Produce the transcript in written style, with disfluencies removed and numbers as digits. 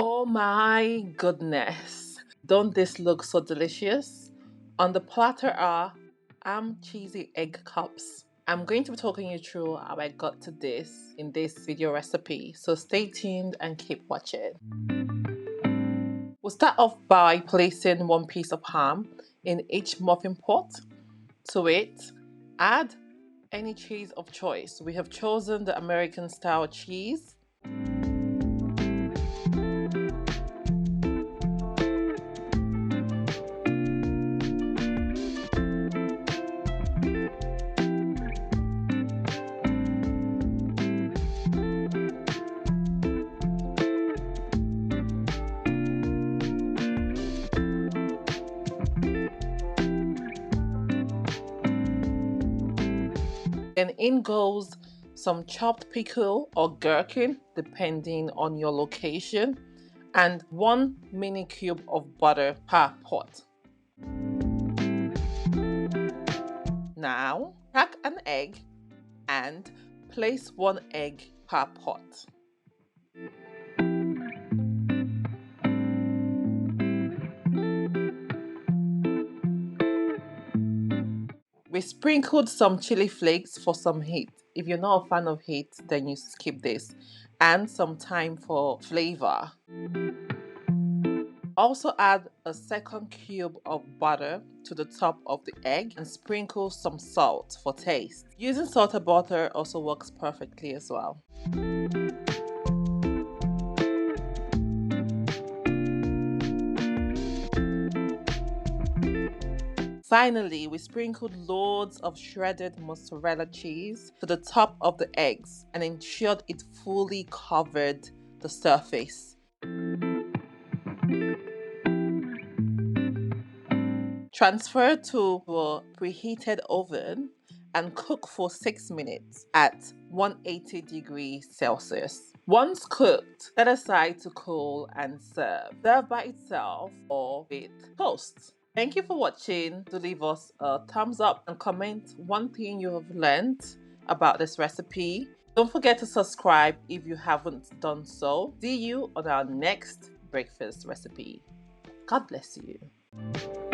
Oh my goodness. Don't this look so delicious? On the platter are cheesy egg cups. I'm going to be talking you through how I got to this in this video recipe, so stay tuned and keep watching. We'll start off by placing one piece of ham in each muffin pot. To it, add any cheese of choice. We have chosen the American style cheese. Then in goes some chopped pickle or gherkin, depending on your location, and one mini cube of butter per pot. Now, crack an egg and place one egg per pot. We sprinkled some chili flakes for some heat. If you're not a fan of heat, then you skip this. And some thyme for flavor. Also add a second cube of butter to the top of the egg and sprinkle some salt for taste. Using salted butter also works perfectly as well. Finally, we sprinkled loads of shredded mozzarella cheese to the top of the eggs and ensured it fully covered the surface. Transfer to a preheated oven and cook for 6 minutes at 180 degrees Celsius. Once cooked, set aside to cool and serve. Serve by itself or with toast. Thank you for watching. Do leave us a thumbs up and comment one thing you have learned about this recipe. Don't forget to subscribe if you haven't done so. See you on our next breakfast recipe. God bless you.